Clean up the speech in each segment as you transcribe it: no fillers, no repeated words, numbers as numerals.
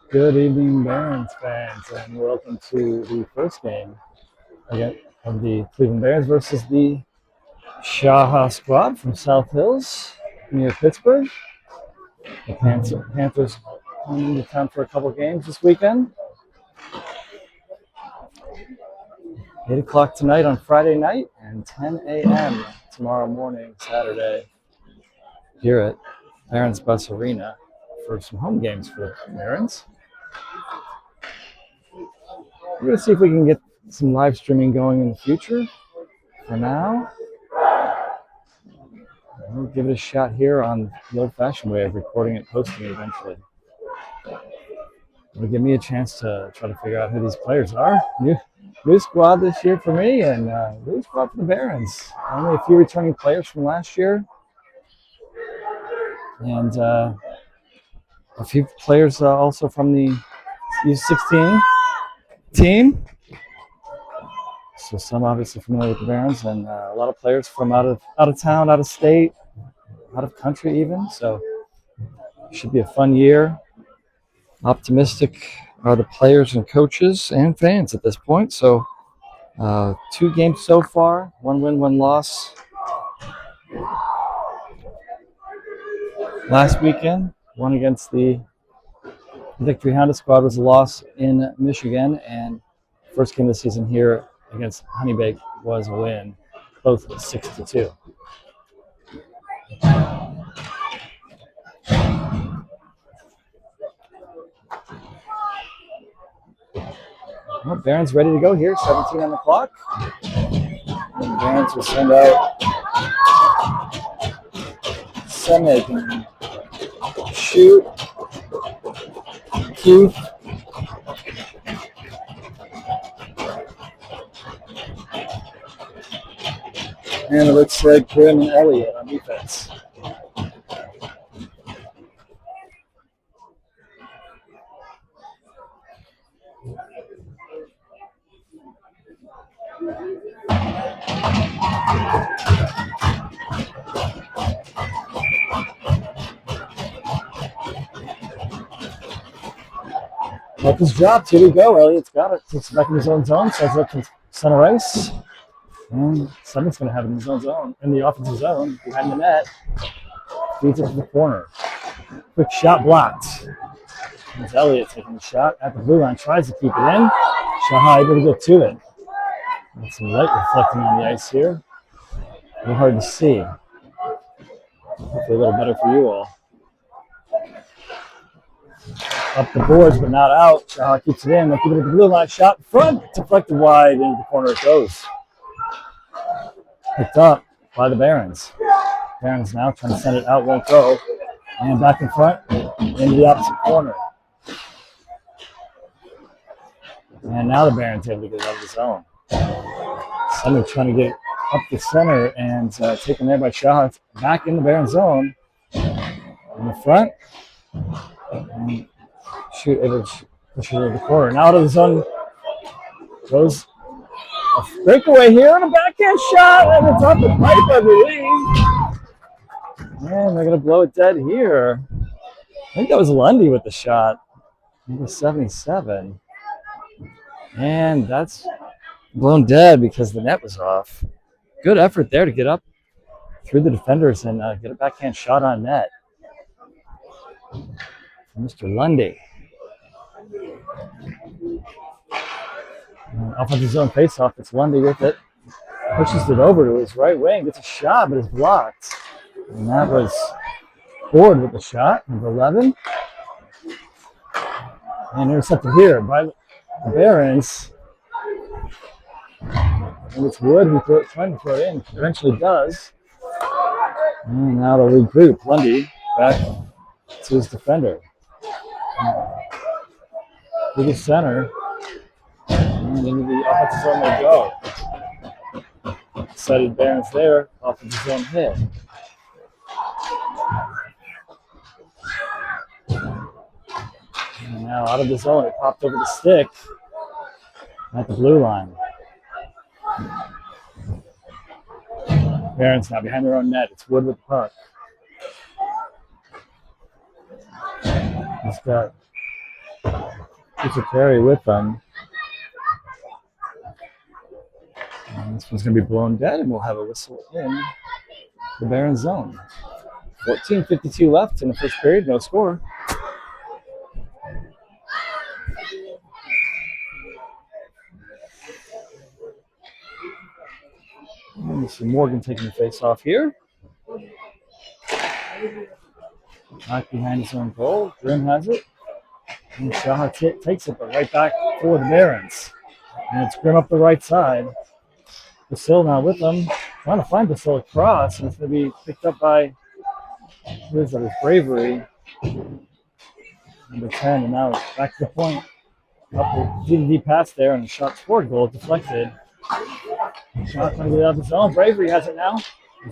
Good evening, Barons fans, and welcome to the first game again of the Cleveland Barons versus the SHAHA squad from South Hills near Pittsburgh. The Panthers coming into town for a couple games this weekend. 8 o'clock tonight on Friday night and 10 a.m. tomorrow morning, Saturday, here at Barons Bus Arena for some home games for the Barons. We're going to see if we can get some live streaming going in the future. For now, we'll give it a shot here on the old-fashioned way of recording and posting it eventually. It'll give me a chance to try to figure out who these players are. New squad this year for me, and new squad for the Barons. Only a few returning players from last year, and a few players also from the U16 team. So some obviously familiar with the Barons, and a lot of players from out of town, out of state, out of country even. So it should be a fun year. Optimistic are the players and coaches and fans at this point. So 2 games so far, 1 win, 1 loss. Last weekend, one against the Victory Honda squad was a loss in Michigan, and first game of the season here against Honeybake was a win, both 6-2. Well, Barons ready to go here, 17 on the clock. And Barons will send out Semic, Shoot, Keith, and it looks like Grim and Elliott on defense. Up his drop. Here we go. Elliott's got it. Takes it back in his own zone. Sends it up to center ice. And someone's going to have it in his own zone, in the offensive zone, behind the net. Feeds it to the corner. Quick shot blocked. There's Elliott taking the shot at the blue line. Tries to keep it in. SHAHA able to get to it. Got some light reflecting on the ice here. A little hard to see. Hopefully a little better for you all. Up the boards, but not out. SHAHA keeps it in. They'll keep it at the blue line. Shot in front. Deflected wide. Into the corner it goes. Picked up by the Barons. Barons now trying to send it out. Won't go. And back in front. Into the opposite corner. And now the Barons able to get it out of the zone. Center trying to get up the center and taken there by SHAHA. Back in the Barons zone. In the front. And Shoot able to push it over the corner. Now out of the zone goes a breakaway here and a backhand shot, and it's off the pipe, I believe. Man, they're gonna blow it dead here. I think that was Lundy with the shot. Number 77. And that's blown dead because the net was off. Good effort there to get up through the defenders and get a backhand shot on net. Mr. Lundy. Offensive zone faceoff. It's Lundy with it. Pushes it over to his right wing. Gets a shot, but it's blocked. And that was Ford with the shot, number 11. And intercepted here by the Barons. And it's Wood who trying to throw it in. Eventually does. And now they'll regroup. Lundy back to his defender. To the center. And into the offensive zone they go. Excited Barons there. Offensive zone hit. And now out of the zone, it popped over the stick at the blue line. Barons now behind their own net. It's Wood with the puck. He's got Pizza Carey with them. And this one's going to be blown dead, and we'll have a whistle in the Baron zone. 14:52 left in the first period, no score. And you see Morgan taking the face off here. Back behind his own goal. Grimm has it. And SHAHA takes it, but right back for the Barons. And it's Grimm up the right side. Basil now with them. Trying to find Basil across, and it's going to be picked up by his Bravery. Number 10, and now back to the point. Up the DDD pass there, and a shot toward goal deflected. Shot trying to get out of the zone. Bravery has it now.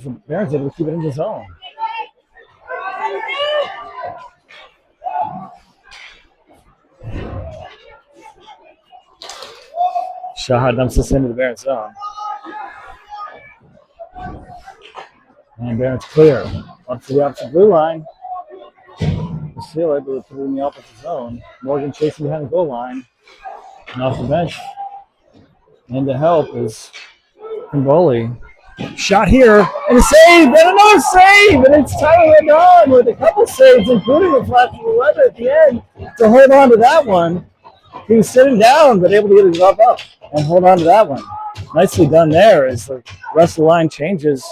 The Barons able to keep it in the zone. SHAHA dumps this into the Barons zone. And Barons clear. Up to the opposite blue line. Seal able to put it in the opposite zone. Morgan chasing behind the goal line. And off the bench. And to help is Kimboli. Shot here, and a save, and another save, and it's Tyler Rodon with a couple saves, including a flash of 11 at the end to hold on to that one. He was sitting down, but able to get his glove up and hold on to that one. Nicely done there as the rest of the line changes.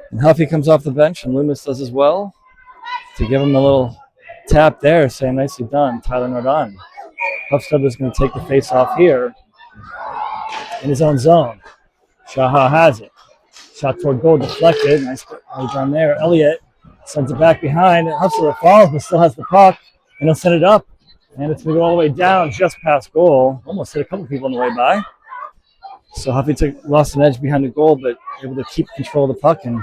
And Huffy comes off the bench, and Loomis does as well to give him a little tap there, saying nicely done, Tyler Rodon. Huffstadler's going to take the face off here in his own zone. SHAHA has it. Shot toward goal deflected. Nice run there. Elliott sends it back behind. Huffstadler falls, but still has the puck. And he'll send it up. And it's going to go all the way down just past goal. Almost hit a couple people on the way by. So Huffy lost an edge behind the goal, but able to keep control of the puck and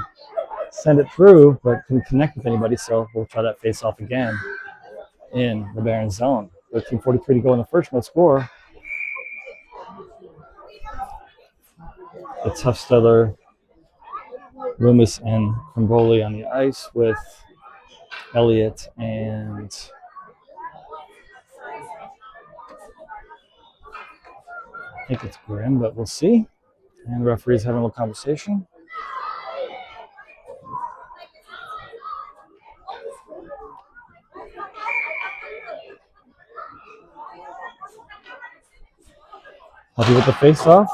send it through, but couldn't connect with anybody. So we'll try that face off again in the Baron zone. 13:43 to go in the first, no score. It's Huffstadler, Loomis, and Kimboli on the ice with Elliott and I think it's Grimm, but we'll see. And the referee's having a little conversation. Happy with the face-off.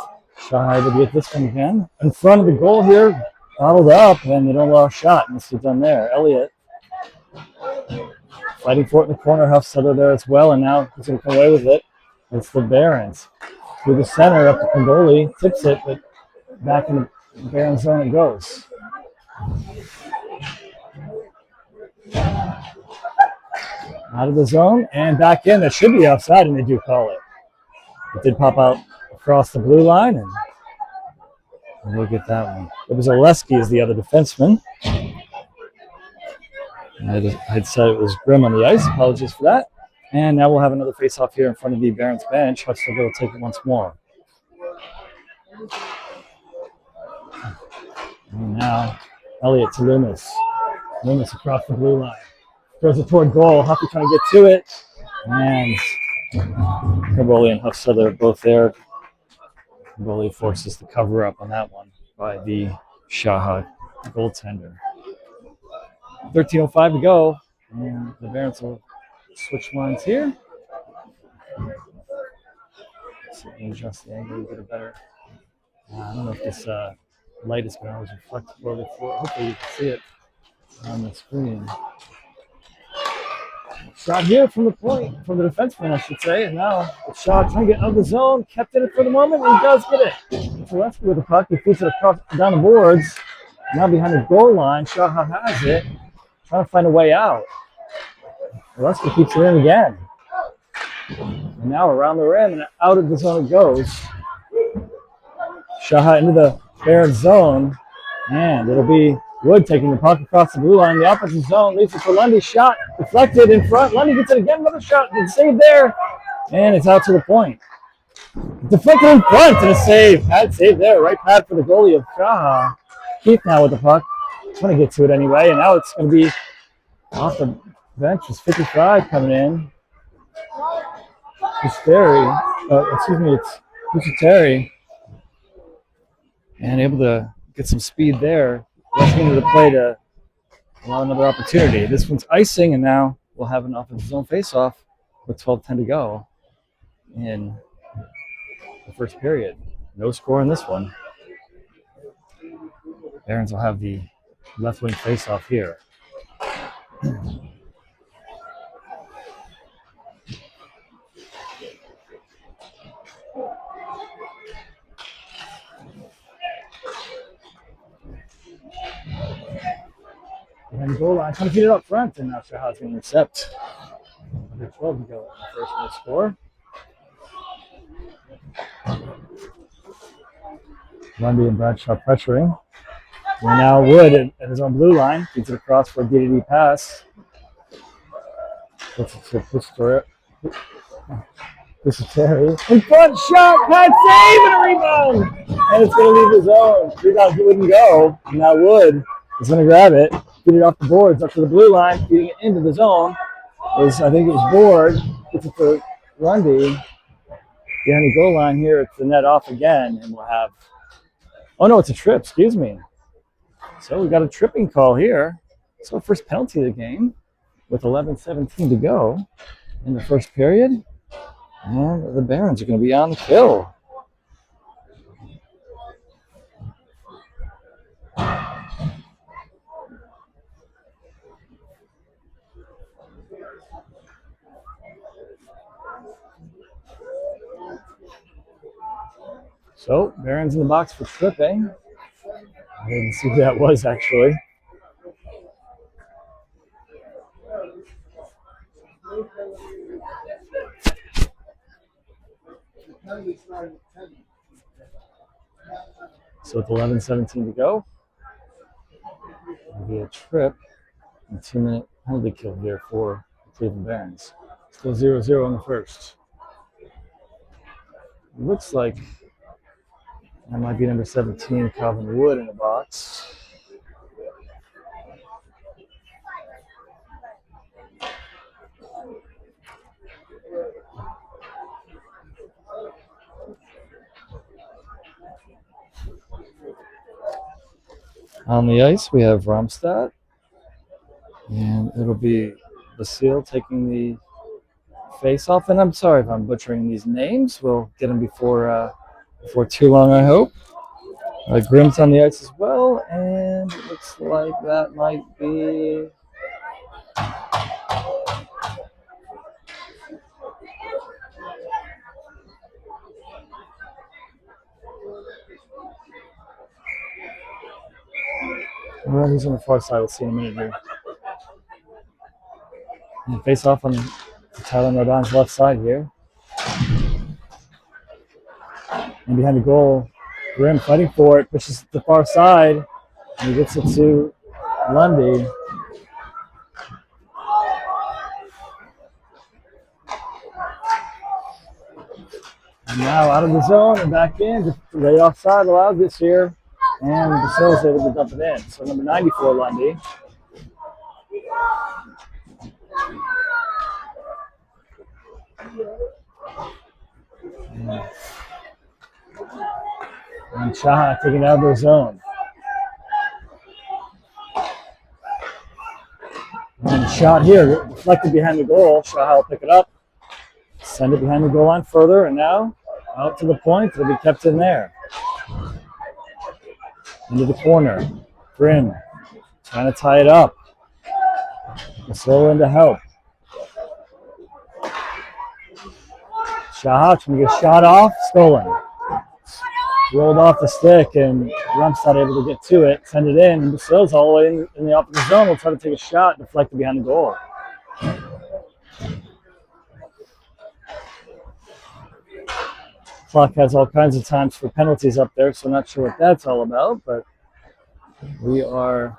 SHAHA able to get this one again. In front of the goal here, bottled up, and they don't allow a shot. Nicely done there. Elliott fighting for it in the corner. Huffstadler there as well, and now he's going to come away with it. It's the Barons. Through the center, up to Kimboli. Tips it, but back in the Baron zone it goes. Out of the zone, and back in. That should be offside, and they do call it. It did pop out across the blue line, and we'll get that one. It was Oleski as the other defenseman. I'd said it was Grimm on the ice. Apologies for that. And now we'll have another face-off here in front of the Barons bench. Huffstadler will take it once more. And now Elliott to Loomis. Loomis across the blue line. Throws it toward goal. Huffy trying to get to it. And Kimboli and Huffstadler are both there. Kimboli forces the cover up on that one by the SHAHA goaltender. 13:05 to go, and the Barons will switch lines here. So adjust the angle, get a better. I don't know if this light is going to always reflect where the floor. Hopefully you can see it on the screen. Shot here from the point, from the defenseman, I should say. And now the shot trying to get out of the zone, kept in it for the moment, and he does get it. Gillespie with the puck, he feeds it across down the boards. Now behind the goal line, SHAHA has it, trying to find a way out. Gillespie keeps it in again. And now around the rim and out of the zone it goes. SHAHA into the Baron zone, and it'll be Wood taking the puck across the blue line. The opposite zone leaves it for Lundy. Shot deflected in front. Lundy gets it again. Another shot. Good save there. And it's out to the point. Deflected in front and a save. Pad save there. Right pad for the goalie of SHAHA. Keith now with the puck. Trying to get to it anyway. And now it's going to be off the bench is 55 coming in. It's Terry. Excuse me, it's Terry. And able to get some speed there. Rushing into the play to allow another opportunity. This one's icing, and now we'll have an offensive zone face-off with 12:10 to go in the first period. No score in this one. Barons will have the left wing face-off here. Behind the goal line, trying to feed it up front, and now SHAHA's going to intercept. Under 12 to go in the first minute score. Lundy and Bradshaw pressuring. And now Wood at his own blue line. Feeds it across for a D-to-D pass. This is Terry. In front, shot, pat save, and a rebound! And it's going to leave his own. Rebound wouldn't go. And now Wood is going to grab it, feed it off the boards up to the blue line, feeding it into the zone. I think it was Board. Gets it for Lundy. Behind the goal line here, it's the net off again, and we'll have. Oh no, it's a trip. Excuse me. So we got a tripping call here. So first penalty of the game, with 11:17 to go in the first period, and the Barons are going to be on the kill. So, Barons in the box for tripping. I didn't see who that was, actually. So, with 11:17 to go, it'll be a trip and 2-minute penalty kill here for the Cleveland Barons. Still 0-0 in the first. It looks like that might be number 17, Calvin Wood, in the box. On the ice, we have Romstad, and it'll be Basile taking the face-off. And I'm sorry if I'm butchering these names. We'll get them before too long, I hope. Grimm's on the ice as well, and it looks like that might be. Well, he's on the far side. We'll see in a minute here. And face off on Tyler Nardon's left side here. And behind the goal, Grimm fighting for it, pushes to the far side, and he gets it to Lundy. And now out of the zone and back in, just right offside allowed this year. And Basile's able to dump it in. So number 94, Lundy. And SHAHA taking it out of their zone. And the shot here, deflected behind the goal. SHAHA will pick it up, send it behind the goal line further, and now out to the point. It'll be kept in there. Into the corner. Grimm trying to tie it up. Basile in to help. SHAHA trying to get a shot off. Stolen. Rolled off the stick, and Rump's not able to get to it. Send it in, and Basile's all the way in the opposite zone. Will try to take a shot, deflected behind the goal. Clock has all kinds of times for penalties up there, so not sure what that's all about, but we are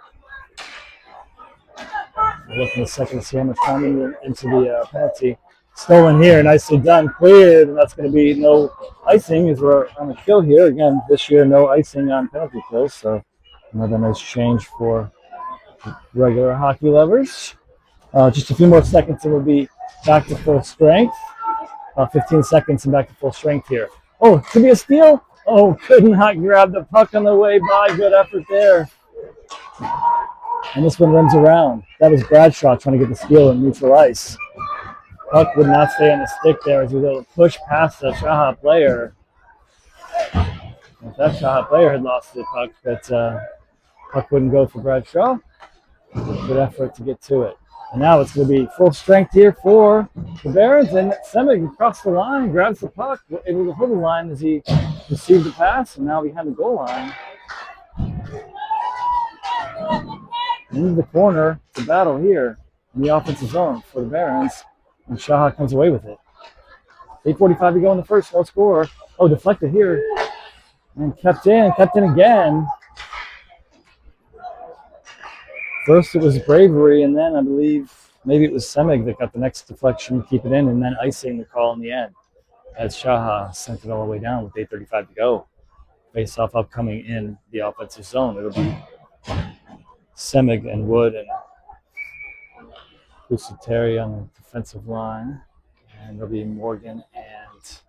looking a second to see how much time into the penalty. Stolen here, nicely done, cleared, and that's going to be no icing as we're on the kill here. Again, this year, no icing on penalty kills, so another nice change for regular hockey lovers. Just a few more seconds and we'll be back to full strength. 15 seconds and back to full strength here. Oh, could be a steal. Oh, could not grab the puck on the way by. Good effort there. And this one runs around. That was Bradshaw trying to get the steal in neutral ice. Puck would not stay on the stick there as he was able to push past the SHAHA player. If that SHAHA player had lost the puck, but puck wouldn't go for Bradshaw. Good effort to get to it. And now it's going to be full strength here for the Barons. And Semig across the line, grabs the puck, able to hold the line as he received the pass. And now behind the goal line. Into the corner to battle here in the offensive zone for the Barons. And SHAHA comes away with it. 8:45 to go in the first, no score. Oh, deflected here. And kept in again. First it was Bravery, and then I believe maybe it was Semig that got the next deflection to keep it in, and then icing the call in the end as SHAHA sent it all the way down with 8:35 to go. Face-off upcoming in the offensive zone. It'll be Semig and Wood and Kusiteri on the defensive line. And there'll be Morgan and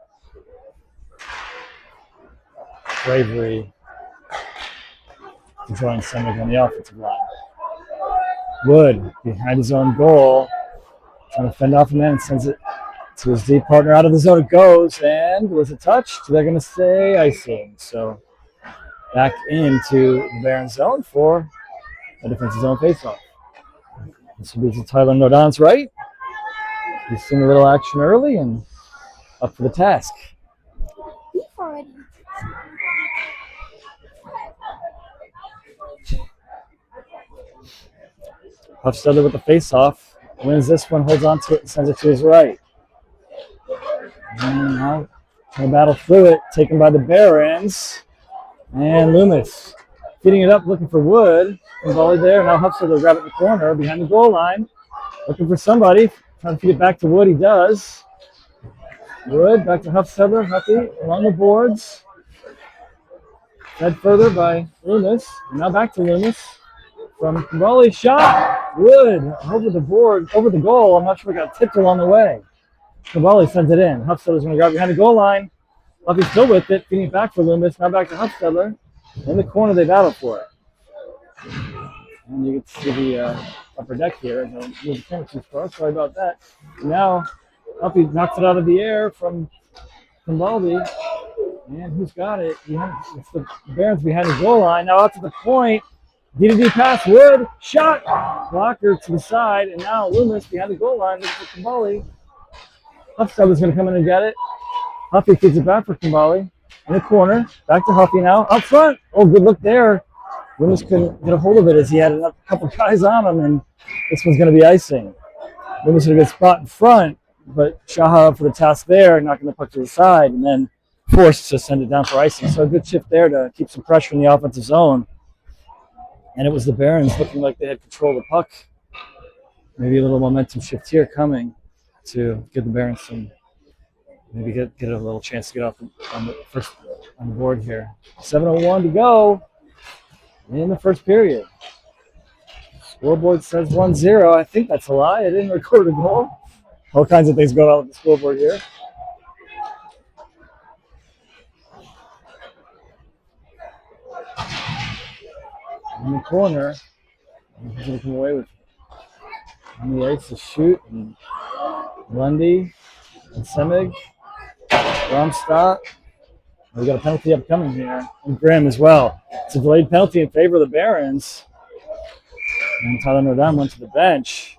Bravery to join Semig on the offensive line. Wood behind his own goal, trying to fend off a man and sends it to his deep partner. Out of the zone it goes, and was it touched? They're going to say icing. So back into the Baron zone for a defensive zone faceoff. This will be to Tyler Nodon's right. He's seen a little action early and up for the task. Huffstadler with the face-off. Wins this one, holds on to it, and sends it to his right. And now trying to battle through it, taken by the Barons. And Loomis feeding it up, looking for Wood. And volley there. Now Huffstadler grab it in the corner behind the goal line. Looking for somebody. Trying to feed it back to Wood. He does. Wood back to Huffstadler. Huffy along the boards. Fed further by Loomis. And now back to Loomis. From volley shot. Wood over the board, over the goal. I'm not sure if it got tipped along the way. Cavalli sends it in. Huffstadler's going to grab behind the goal line. Huffy's still with it, feeding it back for Loomis. Now back to Huffstadler. In the corner, they battle for it. And you can see the upper deck here. Move the camera too far. Sorry about that. Now Huffy knocks it out of the air from Cavalli. And who's got it? It's the Barons behind the goal line. Now out to the point. D-to-D pass, Wood, shot, blocker to the side, and now Loomis behind the goal line looking for Cavalli. Huffstadler's going to come in and get it. Huffy feeds it back for Cavalli in the corner. Back to Huffy now, up front. Oh, good look there. Loomis couldn't get a hold of it as he had a couple guys on him, and this one's going to be icing. Loomis had a good spot in front, but SHAHA for the task there, knocking the puck to the side, and then forced to send it down for icing. So a good shift there to keep some pressure in the offensive zone. And it was the Barons looking like they had control of the puck. Maybe a little momentum shift here coming to give the Barons some, maybe get a little chance to get off on the board here. 7:01 to go in the first period. Scoreboard says 1-0. I think that's a lie. I didn't record a goal. All kinds of things going on with the scoreboard here. In the corner, he's going to come away with it. On the ice to shoot, and Lundy and Semig, Romstott. We got a penalty upcoming here, and Grimm as well. It's a delayed penalty in favor of the Barons. And Tyler Nodon went to the bench.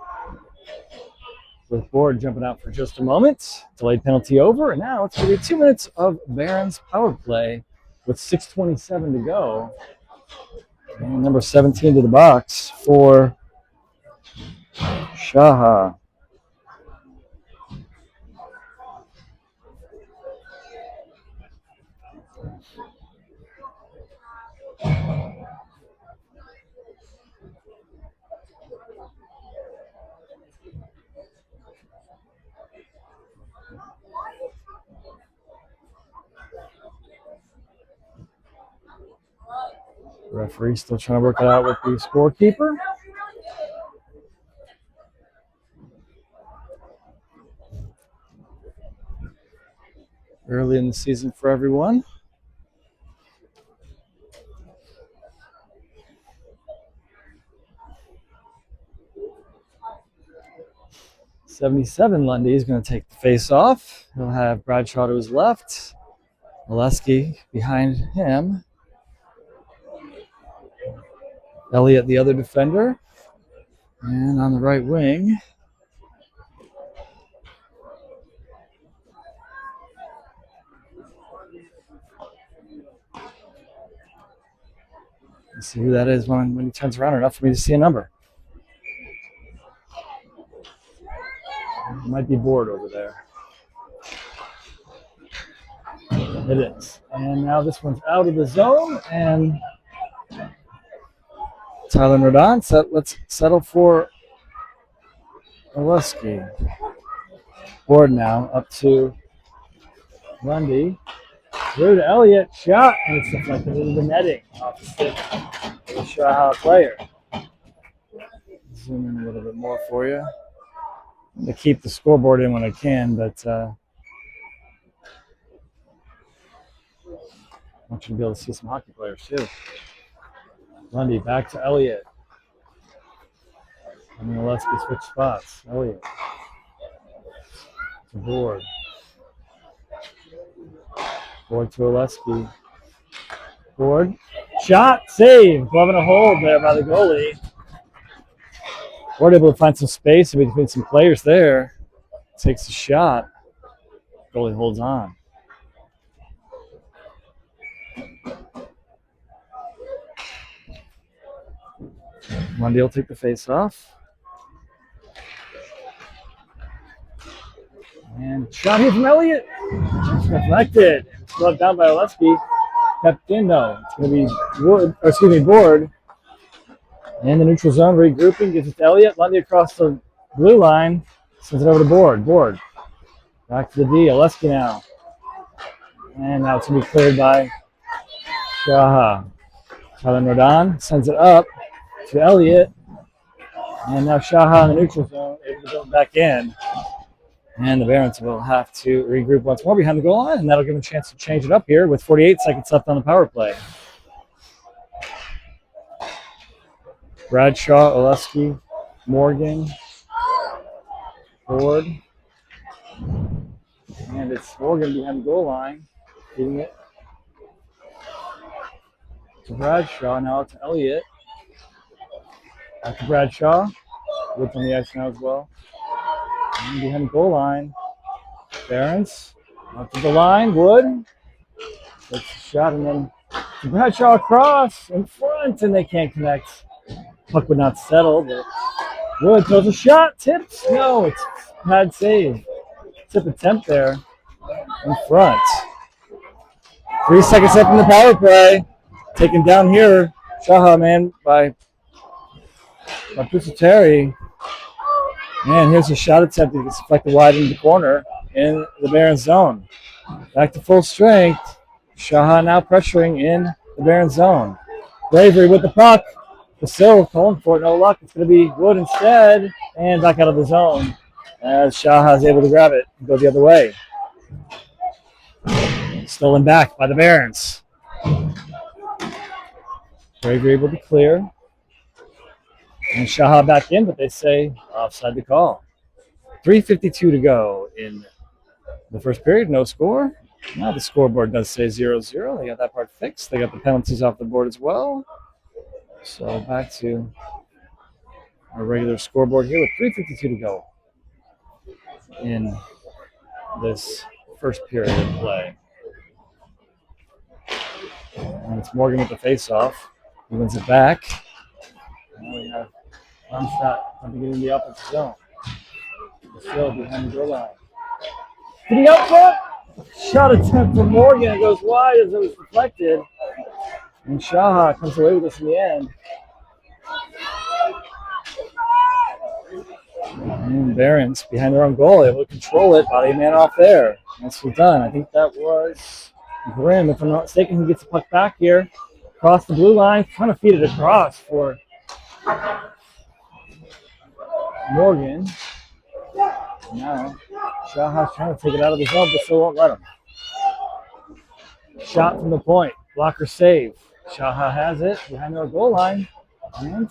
With Board jumping out for just a moment. Delayed penalty over, and now it's going to be 2 minutes of Barons power play with 6:27 to go. And number 17 to the box for SHAHA. Referee still trying to work it out with the scorekeeper. early in the season for everyone. '77 Lundy is going to take the face off. He'll have Bradshaw to his left, Oleski behind him, Elliott the other defender, and on the right wing, let's see who that is when he turns around enough for me to see a number. It might be Board over there. It is. And now this one's out of the zone, and Tyler Nordon, let's settle for Oleski. Board now up to Lundy. Through to Elliott, shot, and it's deflected into the netting off the stick of the SHAHA player. Zoom in a little bit more for you. I'm going to keep the scoreboard in when I can, but I want you to be able to see some hockey players too. Lundy back to Elliott. And then Oleski switch spots. Elliott to Board. Board to Oleski. Board. Shot, save. Glove and a hold there by the goalie. Board able to find some space between some players there. Takes a shot. Goalie holds on. Lundy will take the face off. And shot here from Elliott. It's deflected. It's gloved down by Oleski. Kept in though. It's going to be Board. In the neutral zone, regrouping. Gives it to Elliott. Lundy across the blue line. Sends it over to Board. Board. Back to the D. Oleski now. And now it's going to be cleared by SHAHA. Tyler Nordon sends it up to Elliott. And now SHAHA in the neutral zone, able to go back in. And the Barons will have to regroup once more behind the goal line, and that'll give them a chance to change it up here with 48 seconds left on the power play. Bradshaw, Oleski, Morgan, Board. And it's Morgan behind the goal line, feeding it to Bradshaw, now out to Elliott. Back to Bradshaw. Wood's on the ice now as well. And behind the goal line, Barons up to the line. Wood takes a shot, and then Bradshaw across in front, and they can't connect. Puck would not settle, but Wood throws a shot. Tips. No, it's pad save. Tip attempt there in front. 3 seconds left in the power play. Taken down here, SHAHA man by Pusateri. And here's a shot attempt that gets deflected wide into the corner in the Barons zone. Back to full strength. SHAHA now pressuring in the Barons zone. Bravery with the puck. Basil calling for it, no luck. It's going to be Wood instead. And back out of the zone as SHAHA is able to grab it and go the other way. Stolen back by the Barons. Bravery able to clear. And SHAHA back in, but they say offside the call. 3:52 to go in the first period, no score. Now the scoreboard does say 0-0. They got that part fixed. They got the penalties off the board as well. So back to our regular scoreboard here with 3:52 to go in this first period of play. And it's Morgan with the face-off. He wins it back. Now we have Armstrong coming in the offensive zone. Still behind the goal line. To the out front. Shot attempt from Morgan. It goes wide as it was deflected. And SHAHA comes away with this in the end. And Barons behind their own goal, able to control it. Body man off there. Nicely done. I think that was Grimm, if I'm not mistaken, who gets the puck back here. Across the blue line, trying to feed it across for Morgan. Now, SHAHA's trying to take it out of the zone, but still won't let him. Shot from the point. Blocker save. SHAHA has it behind their goal line. And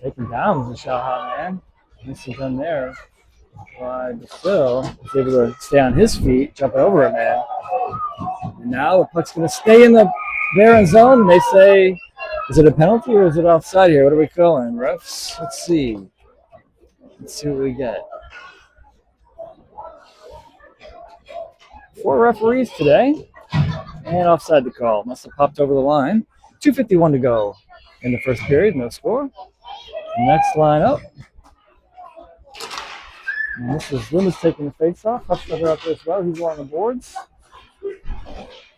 taken down the SHAHA man. This is done there. But still, he's able to stay on his feet, jumping over a man. And now the puck's going to stay in the Baron zone. And they say, is it a penalty or is it offside here? What are we calling, refs? Let's see. Let's see what we get. 4 referees today. And offside the call. Must have popped over the line. 2:51 to go in the first period. No score. Next line up. And this is Loomis taking the face off. Hufsteder out there as well. He's along the boards.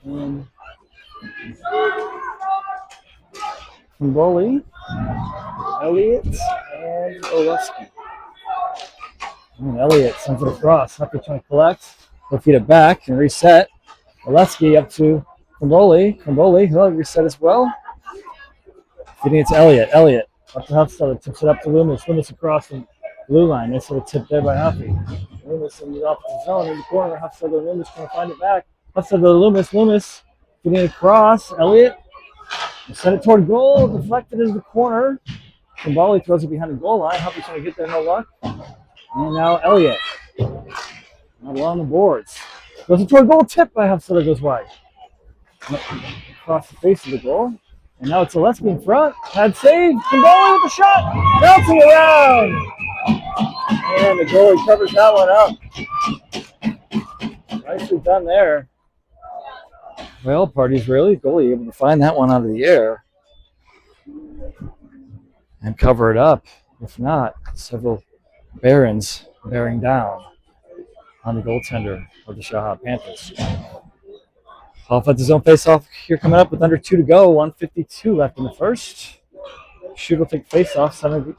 And Kumboli, Elliott, and Olewski. And Elliott sends it across. Hucker trying to collect. He'll feed it back and reset. Olewski up to Kumboli. Kumboli, he'll reset as well. Feeding it to Elliott. Elliott up to Hufsteder. Tips it up to Loomis. Loomis across the blue line. Nice little tip there by Huffy. Loomis in the offensive zone in the corner. Hufsteder, Loomis trying to find it back. Hufsteder, Loomis getting it across. Elliott sent it toward goal. Deflected into the corner. Kumboli throws it behind the goal line. Huffy trying to get there, no luck. And now Elliott. Not along the boards. Goes it toward goal. Tip by Hufsteder, goes wide. Across the face of the goal. And now it's Olewski in front. Pad save. Kumboli with the shot. Bouncing around. And the goalie covers that one up. Nicely done there. Well, party's really goalie able to find that one out of the air and cover it up. If not, several Barons bearing down on the goaltender of the SHAHA Panthers. Offensive zone face-off here coming up with under 2 to go. 1:52 left in the first. Shooter will take face-off. Center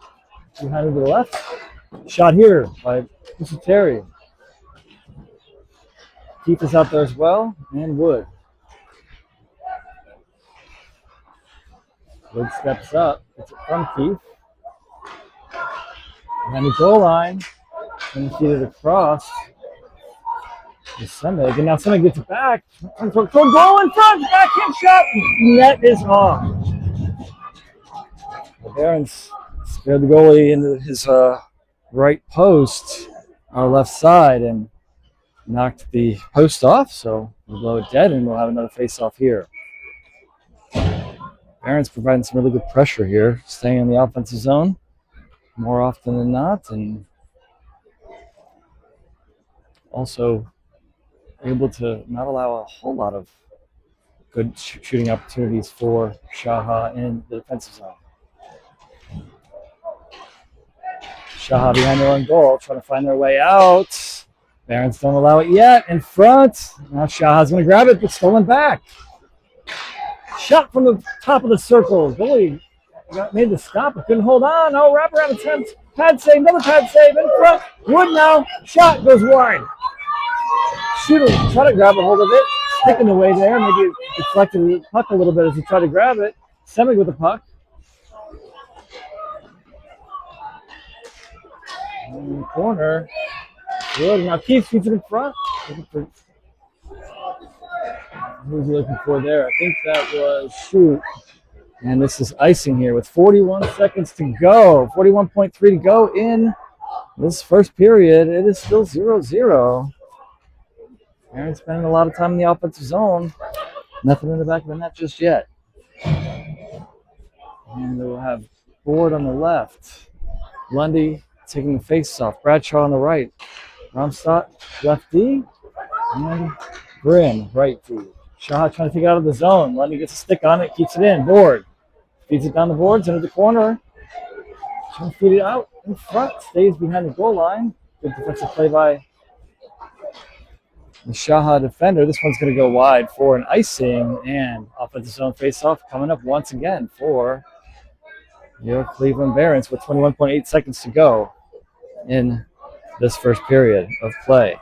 behind to the left. Shot here by Terry. Keith is out there as well, and Wood. Wood steps up. Gets it from Keith. Behind the goal line. And feed it across. Semig, and now Semig gets it back. Toward goal in front. Backhand shot. Net is off. The Barons spared the goalie into his right post, our left side, and knocked the post off. So we'll blow it dead, and we'll have another face-off here. Barons providing some really good pressure here, staying in the offensive zone more often than not, and also able to not allow a whole lot of good shooting opportunities for SHAHA in the defensive zone. SHAHA behind their own goal, trying to find their way out. Barons don't allow it yet. In front. Now SHAHA's going to grab it, but stolen back. Shot from the top of the circle. Goalie made the stop, but couldn't hold on. Oh, wraparound attempt. Pad save, another pad save in front. Wood now. Shot goes wide. Shooter try to grab a hold of it, sticking the way there. Maybe deflected the puck a little bit as he tried to grab it. Semig with the puck. In the corner. Good. Now Keith feeds it in front. Who's he looking for there? I think that was shoot. And this is icing here with 41 seconds to go. 41.3 to go in this first period. It is still 0-0. Aaron's spending a lot of time in the offensive zone. Nothing in the back of the net just yet. And we'll have Board on the left. Lundy taking the face off. Bradshaw on the right. Romstadt, left D. And Grimm, right D. SHAHA trying to take it out of the zone. Lundy gets a stick on it, keeps it in. Board. Feeds it down the boards into the corner. Trying to feed it out in front. Stays behind the goal line. Good defensive play by the SHAHA defender. This one's going to go wide for an icing, and offensive zone face-off coming up once again for your Cleveland Barons with 21.8 seconds to go in this first period of play.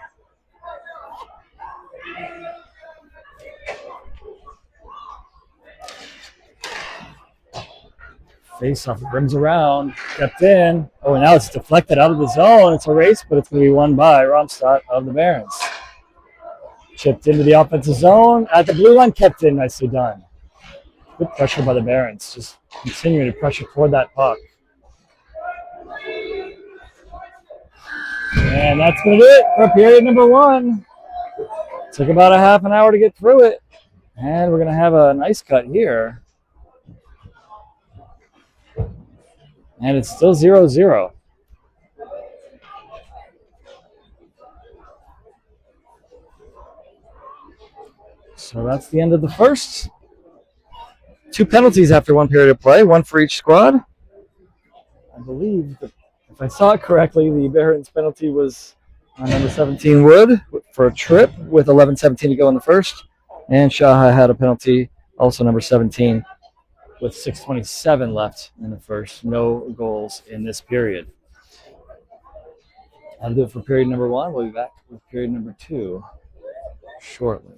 Face-off rims around, kept in. Oh, and now it's deflected out of the zone. It's a race, but it's going to be won by Romstadt of the Barons. Chipped into the offensive zone. At the blue line, kept in. Nicely done. Good pressure by the Barons. Just continuing to pressure toward that puck. And that's going to do it for period number 1. Took about a half an hour to get through it. And we're going to have a nice cut here. And it's still 0-0. So that's the end of the first. 2 penalties after 1 period of play, 1 for each squad. I believe, if I saw it correctly, the Barons penalty was on number 17 Wood for a trip with 11:17 to go in the first. And Shaha had a penalty, also number 17, with 6:27 left in the first. No goals in this period. That'll do it for period number 1. We'll be back with period number 2 shortly.